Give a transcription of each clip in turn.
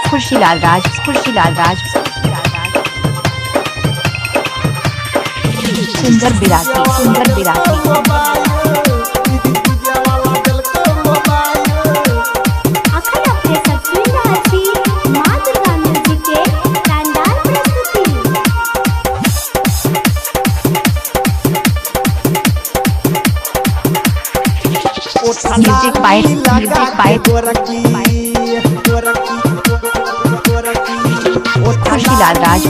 खुशीलाल राज सुंदर बिराती music bite Khushilal राज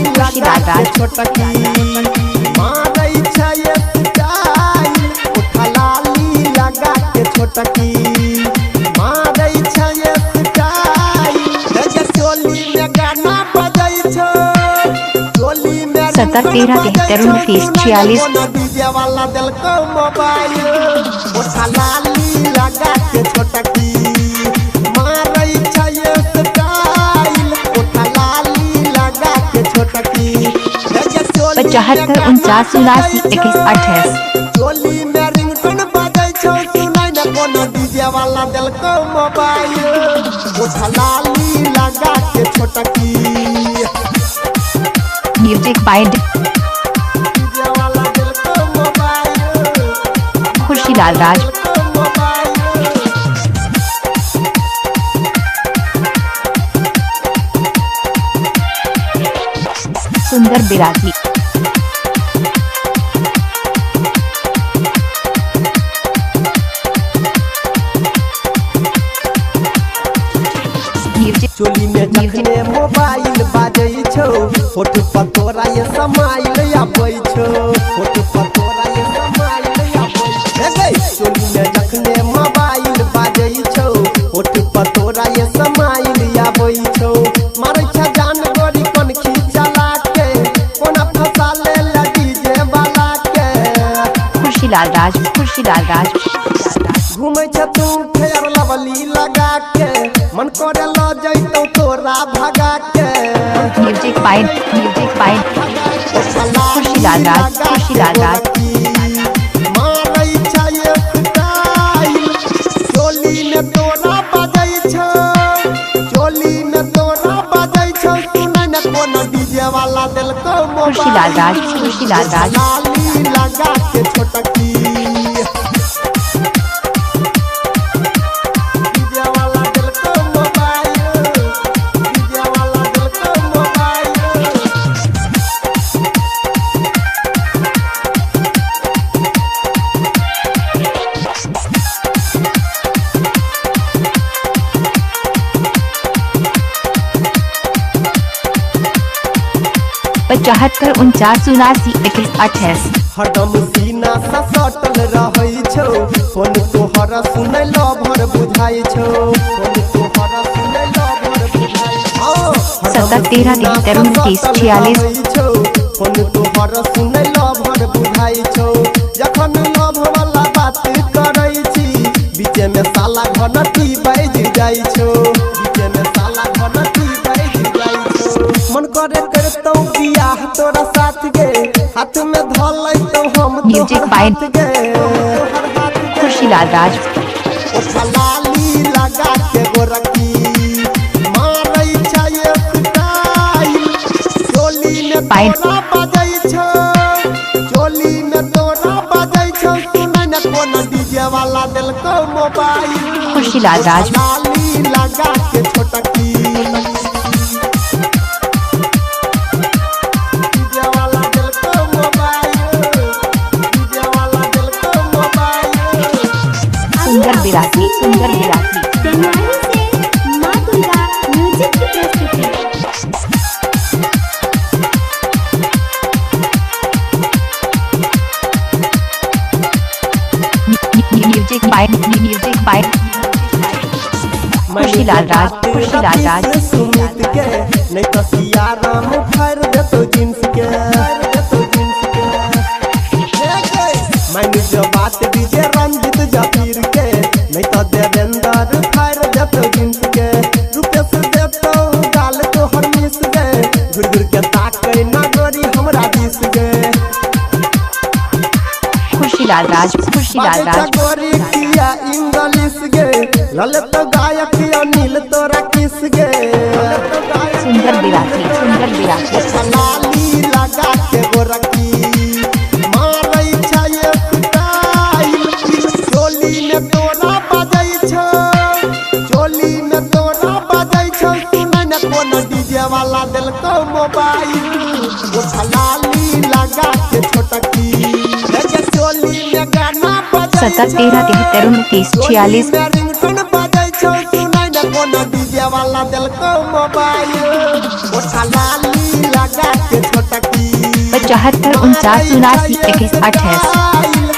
सत्तर 13 73 29 46 वाला दिल को मोबाइल उठा लाली लगा के छोटकी मारई छये स्टाइल उठा लाली लगा के छोटकी 75 49 79 21 28 चोली में रिंगटोन बजै छौ सुनाई न कोनो डीजे वाला दिल को मोबाइल उठा लाली लगा के छोटकी म्यूजिक बाइट खुशीलाल राज सुंदर बिराती चोली में जखने मोबाइल बाजै छौ होठ पर तोरा ये समाइल आबै छौ होठ पर तोरा ये समाइल आबै छौ चोली में जखने मोबाइल बाजै छौ होठ पर तोरा ये समाइल आबै छौ मारै छ जान गोरी कोन खींचला के कोना फसा ले लगी जे वाला के खुशीलाल राज घूमै छ तू फेर लवली लगा के मन करे ल जइतौ तोरा भगा के म्यूजिक बाइट खुशीलाल राज मारै छये स्टाइल चोली में तोरा बजै छौ चोली में तोरा बजै छौ सुनै न कोनो डीजे वाला दिल को खुशीलाल राज लाली लगा के छोटकी पचहत्तर 49 79 21 28 हरदम सीना सा सटल रहै छौ फोन तोहर सुनै ल भर बुझाइ छौ फोन तोहर सुनै ल भर बुझाइ छौ 70 13 73 29 46 छौ फोन तोहर सुनै ल भर बुझाइ छौ जखन लव वाला बात करै छी बीच में साला घनटी बाज जाइ छौ बीच में साला घनटी बाज जाइ छौ मन करे करतौ बियाह तोरा साथ गे हाथ में धलै तो हम म्यूजिक बाइट खुशीलाल राज उठा लाली लगा के गोरकी मारै छये स्टाइल चोली में तोरा बजै छौ चोली में तोरा बजै छौ सुनै न कोनो डीजे वाला दिल को मोबाइल खुशीलाल राज लाली लगा के छोटकी सुंदर बिराती म्यूजिक की प्रस्तुति म्यूजिक बाइट खुशीलाल राज सुमित के नहीं तो सियारा में भर देतो जींस के मैंने जो बात डीजे रंजित जाफिर के नहीं तो देवेंद्र भर देतो जींस के रुपये से देतो गाल तो हर मिस गए घुर घुर के ताके ना गोरी हमरा दिस गए खुशीलाल राज गोरी किया इंग्लिश गे ललित गायक अनिल तोरा वाला दिल को मोबाइल उठा लाली लगा के छोटकी लगे चोली में गाना बजाई 77 13 33 46 रिंगटोन बजाई छौ सुनाई न कोनो डीजे वाला दिल को मोबाइल उठा लाली लगा के छोटकी 75 49 79 21 28